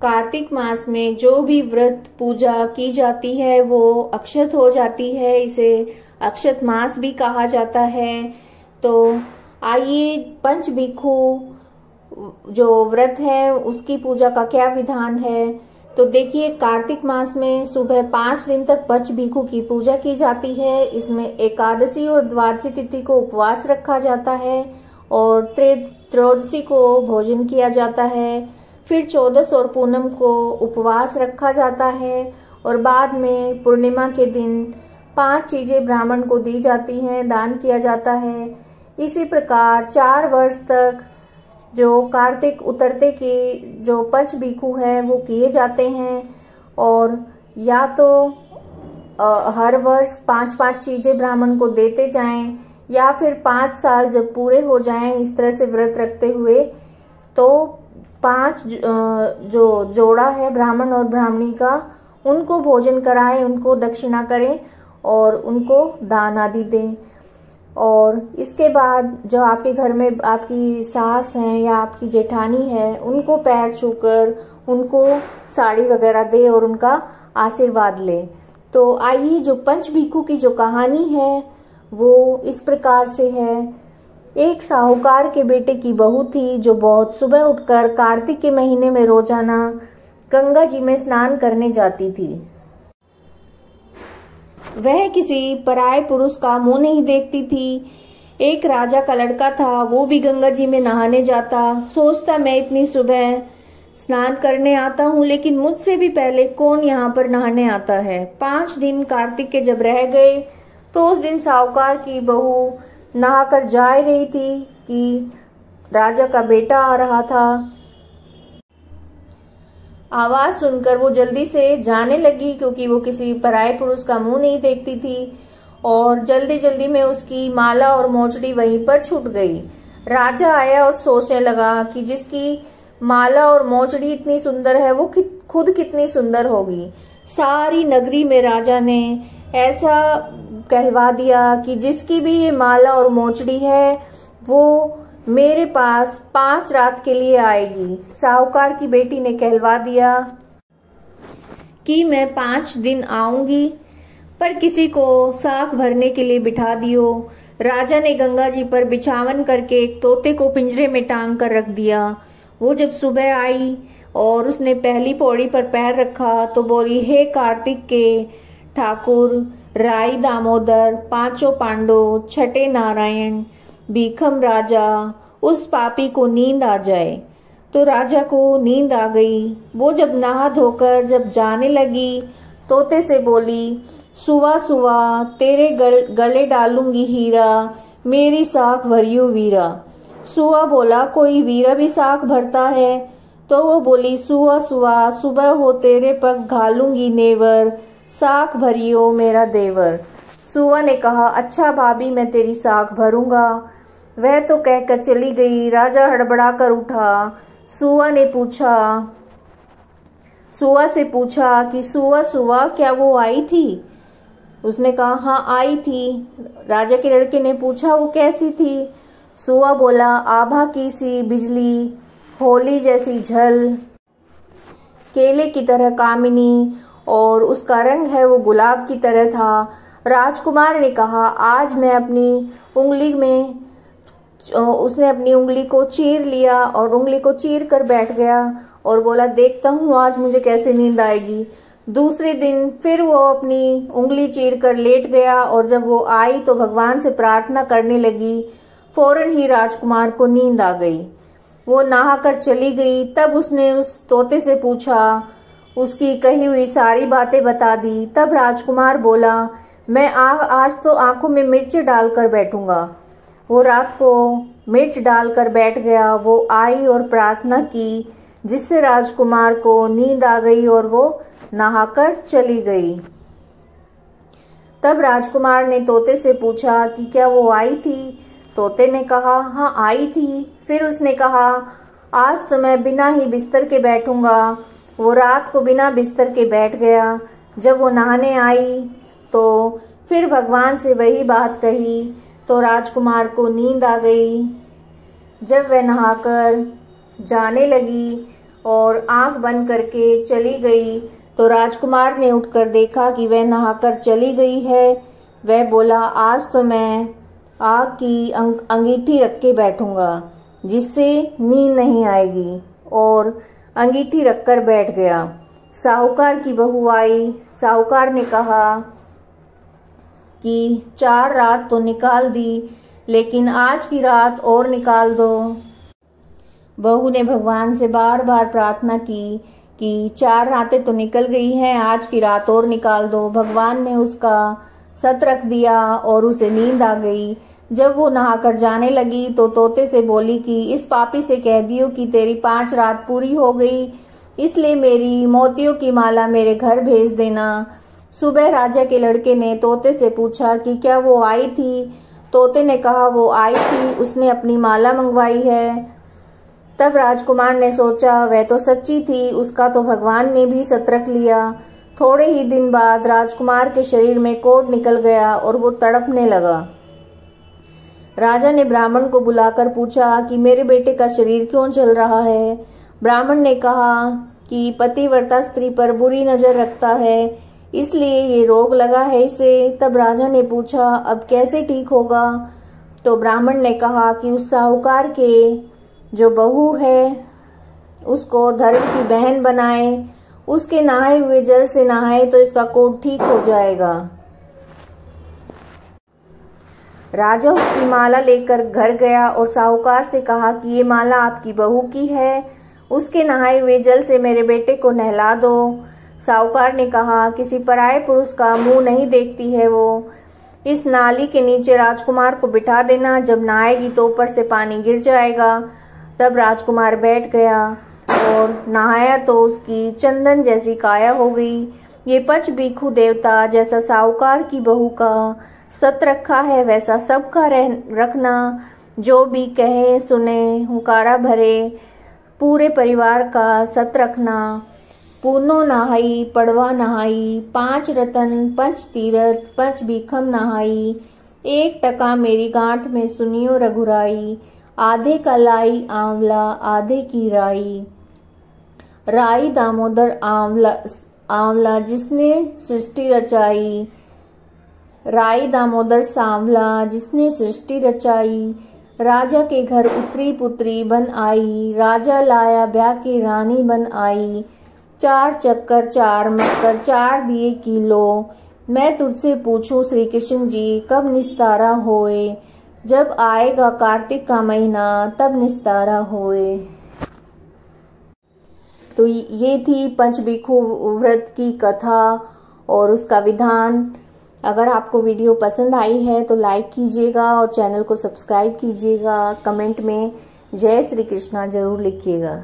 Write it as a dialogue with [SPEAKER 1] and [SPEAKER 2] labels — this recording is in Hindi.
[SPEAKER 1] कार्तिक मास में जो भी व्रत पूजा की जाती है वो अक्षत हो जाती है। इसे अक्षत मास भी कहा जाता है। तो आइए पंच भिक्षु जो व्रत है उसकी पूजा का क्या विधान है। तो देखिए, कार्तिक मास में सुबह 5 दिन तक पंच भिक्षु की पूजा की जाती है। इसमें एकादशी और द्वादशी तिथि को उपवास रखा जाता है और त्रयोदशी को भोजन किया जाता है। फिर 14 और पूनम को उपवास रखा जाता है और बाद में पूर्णिमा के दिन 5 चीजें ब्राह्मण को दी जाती हैं, दान किया जाता है। इसी प्रकार 4 वर्ष तक जो कार्तिक उतरते के जो पंच भिक्षु है वो किए जाते हैं। और या तो हर वर्ष 5-5 चीजें ब्राह्मण को देते जाएं, या फिर 5 साल जब पूरे हो जाएं इस तरह से व्रत रखते हुए, तो 5 जो जोड़ा है ब्राह्मण और ब्राह्मणी का, उनको भोजन कराएं, उनको दक्षिणा करें और उनको दान आदि दें। और इसके बाद जो आपके घर में आपकी सास है या आपकी जेठानी है, उनको पैर छूकर उनको साड़ी वगैरह दे और उनका आशीर्वाद ले। तो आइए, जो पंच भिक्षु की जो कहानी है वो इस प्रकार से है। एक साहूकार के बेटे की बहू थी जो बहुत सुबह उठकर कार्तिक के महीने में रोजाना गंगा जी में स्नान करने जाती थी। वह किसी पराये पुरुष का मुंह नहीं देखती थी। एक राजा का लड़का था, वो भी गंगा जी में नहाने जाता। सोचता, मैं इतनी सुबह स्नान करने आता हूँ, लेकिन मुझसे भी पहले कौन यहाँ पर नहाने आता है। 5 दिन कार्तिक के जब रह गए तो उस दिन साहूकार की बहू नहाकर जा रही थी कि राजा का बेटा आ रहा था। आवाज सुनकर वो जल्दी से जाने लगी, क्योंकि वो किसी पराये पुरुष का मुंह नहीं देखती थी। और जल्दी जल्दी में उसकी माला और मोचड़ी वहीं पर छूट गई। राजा आया और सोचने लगा कि जिसकी माला और मोचड़ी इतनी सुंदर है वो खुद कितनी सुंदर होगी। सारी नगरी में राजा ने ऐसा कहलवा दिया कि जिसकी भी ये माला और मोचड़ी है वो मेरे पास 5 रात के लिए आएगी। साहूकार की बेटी ने कहलवा दिया कि मैं 5 दिन आऊंगी, पर किसी को साख भरने के लिए बिठा दियो। राजा ने गंगा जी पर बिछावन करके एक तोते को पिंजरे में टांग कर रख दिया। वो जब सुबह आई और उसने पहली पौड़ी पर पैर रखा तो बोली, हे कार्तिक के ठाकुर, राई दामोदर, 5 पांडव, छठे नारायण, भीखम राजा, उस पापी को नींद आ जाए। तो राजा को नींद आ गई। वो जब नहा धोकर जब जाने लगी, तोते से बोली, सुवा सुवा तेरे गले डालूंगी हीरा, मेरी साख भरियो वीरा। सुवा बोला, कोई वीरा भी साख भरता है? तो वो बोली, सुवा सुवा सुबह हो तेरे पग घालूंगी नेवर, साख भरियो मेरा देवर। सुवा ने कहा, अच्छा भाभी, मैं तेरी साख भरूंगा। वह तो कहकर चली गई। राजा हड़बड़ा कर उठा। सुवा से पूछा कि सुवा सुवा क्या वो आई थी? उसने कहा, हाँ आई थी। राजा के लड़के ने पूछा, वो कैसी थी? सुवा बोला, आभा की सी बिजली, होली जैसी झल, केले की तरह कामिनी, और उसका रंग है वो गुलाब की तरह था। राजकुमार ने कहा, आज मैं अपनी उंगली में, उसने अपनी उंगली को चीर लिया और उंगली को चीर कर बैठ गया और बोला, देखता हूँ आज मुझे कैसे नींद आएगी। दूसरे दिन फिर वो अपनी उंगली चीर कर लेट गया और जब वो आई तो भगवान से प्रार्थना करने लगी। फौरन ही राजकुमार को नींद आ गई। वो नहाकर चली गई। तब उसने उस तोते से पूछा, उसकी कही हुई सारी बातें बता दी। तब राजकुमार बोला, मैं आज तो आंखों में मिर्च डालकर बैठूंगा। वो रात को मिर्च डालकर बैठ गया। वो आई और प्रार्थना की, जिससे राजकुमार को नींद आ गई और वो नहाकर चली गई। तब राजकुमार ने तोते से पूछा कि क्या वो आई थी? तोते ने कहा, हाँ आई थी। फिर उसने कहा, आज तो मैं बिना ही बिस्तर के बैठूंगा। वो रात को बिना बिस्तर के बैठ गया। जब वो नहाने आई तो फिर भगवान से वही बात कही तो राजकुमार को नींद आ गई। जब वह नहाकर जाने लगी और आंख बंद करके चली गई। तो राजकुमार ने उठकर देखा कि वह नहाकर चली गई है। वह बोला, आज तो मैं आग की अंगीठी रख के बैठूंगा जिससे नींद नहीं आएगी, और अंगीठी रखकर बैठ गया। साहूकार की बहू आई। साहूकार ने कहा कि 4 रात तो निकाल दी, लेकिन आज की रात और निकाल दो। बहू ने भगवान से बार बार प्रार्थना की कि 4 रातें तो निकल गई हैं, आज की रात और निकाल दो। भगवान ने उसका सत रख दिया और उसे नींद आ गई। जब वो नहाकर जाने लगी तो तोते से बोली कि इस पापी से कह दियो कि तेरी 5 रात पूरी हो गई, इसलिए मेरी मोतियों की माला मेरे घर भेज देना। सुबह राजा के लड़के ने तोते से पूछा कि क्या वो आई थी? तोते ने कहा, वो आई थी, उसने अपनी माला मंगवाई है। तब राजकुमार ने सोचा, वह तो सच्ची थी, उसका तो भगवान ने भी सत रख लिया। थोड़े ही दिन बाद राजकुमार के शरीर में कोढ़ निकल गया और वो तड़पने लगा। राजा ने ब्राह्मण को बुलाकर पूछा कि मेरे बेटे का शरीर क्यों जल रहा है? ब्राह्मण ने कहा कि पतिव्रता स्त्री पर बुरी नजर रखता है, इसलिए ये रोग लगा है इसे। तब राजा ने पूछा, अब कैसे ठीक होगा? तो ब्राह्मण ने कहा कि उस साहूकार के जो बहू है उसको धर्म की बहन बनाए, उसके नहाए हुए जल से नहाए तो इसका कोढ़ ठीक हो जाएगा। राजा उसकी माला लेकर घर गया और साहूकार से कहा कि ये माला आपकी बहू की है, उसके नहाए हुए जल से मेरे बेटे को नहला दो। साहूकार ने कहा, किसी पराये पुरुष का मुंह नहीं देखती है वो। इस नाली के नीचे राजकुमार को बिठा देना, जब नहाएगी तो ऊपर से पानी गिर जाएगा। तब राजकुमार बैठ गया और नहाया तो उसकी चंदन जैसी काया हो गई। ये पच भिक्षु देवता जैसा साहूकार की बहू का सत रखा है, वैसा सबका रखना। जो भी कहे सुने, हुंकारा भरे, पूरे परिवार का सत रखना। पूनो नहाई पड़वा नहाई, 5 रतन 5 तीरथ 5 भीखम नहाई। 1 टका मेरी गांठ में सुनियो रघुराई, आधे का लाई आंवला आधे की राई। राई दामोदर आंवला जिसने सृष्टि रचाई, राई दामोदर सांवला जिसने सृष्टि रचाई। राजा के घर उतरी पुत्री बन आई, राजा लाया ब्याह की रानी बन आई। 4 चक्कर 4 मक्कर 4 दिए किलो, मैं तुझसे पूछूं श्री कृष्ण जी कब निस्तारा होए? जब आएगा कार्तिक का महीना तब निस्तारा होए। तो ये थी पंचभिक्षु व्रत की कथा और उसका विधान। अगर आपको वीडियो पसंद आई है तो लाइक कीजिएगा और चैनल को सब्सक्राइब कीजिएगा। कमेंट में जय श्री कृष्णा जरूर लिखिएगा।